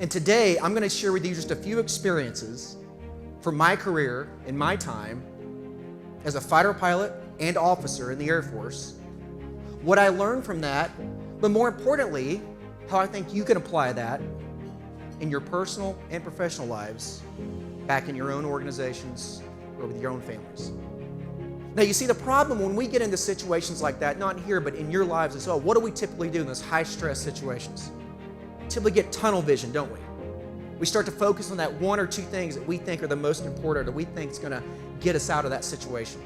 And today, I'm going to share with you just a few experiences from my career and my time as a fighter pilot and officer in the Air Force, what I learned from that, but more importantly, how I think you can apply that in your personal and professional lives, back in your own organizations or with your own families. Now, you see, the problem when we get into situations like that, not here, but in your lives as well, what do we typically do in those high-stress situations? We typically get tunnel vision, don't we? We start to focus on that one or two things that we think are the most important or we think is going to get us out of that situation.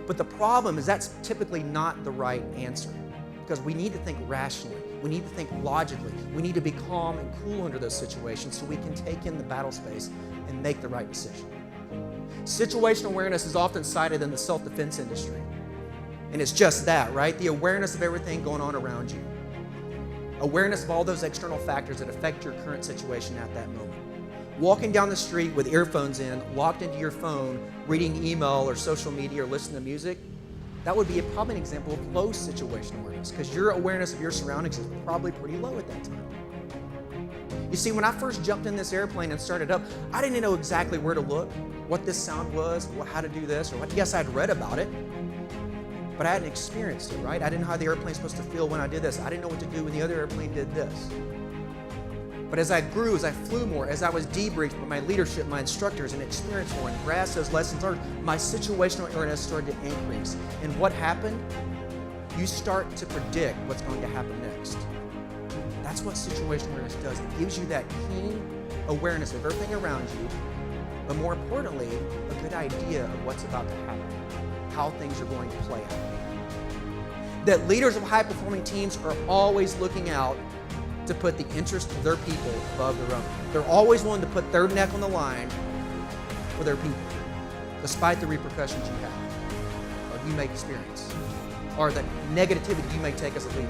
But the problem is that's typically not the right answer, because we need to think rationally. We need to think logically. We need to be calm and cool under those situations so we can take in the battle space and make the right decision. Situational awareness is often cited in the self-defense industry. And it's just that, right? The awareness of everything going on around you. Awareness of all those external factors that affect your current situation at that moment. Walking down the street with earphones in, locked into your phone, reading email or social media or listening to music, that would be probably an example of low situational awareness, because your awareness of your surroundings is probably pretty low at that time. You see, when I first jumped in this airplane and started up, I didn't know exactly where to look, what this sound was, how to do this, or what. Yes, I'd read about it, but I hadn't experienced it, right? I didn't know how the airplane's supposed to feel when I did this. I didn't know what to do when the other airplane did this. But as I grew, as I flew more, as I was debriefed by my leadership, my instructors, and experienced more, and grasped those lessons learned, my situational awareness started to increase. And what happened? You start to predict what's going to happen next. That's what situational awareness does. It gives you that keen awareness of everything around you, but more importantly, a good idea of what's about to happen, how things are going to play out. That leaders of high-performing teams are always looking out to put the interest of their people above their own. They're always willing to put their neck on the line for their people, despite the repercussions you have, or you may experience, or the negativity you may take as a leader.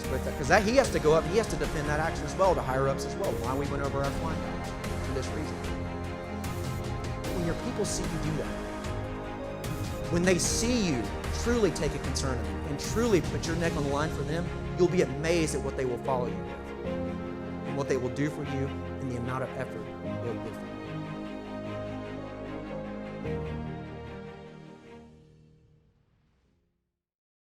Because he has to go up, he has to defend that action as well to higher ups as well. Why we went over our flying for this reason. When your people see you do that, when they see you truly take a concern and truly put your neck on the line for them, you'll be amazed at what they will follow you with, and what they will do for you, and the amount of effort they'll give for you.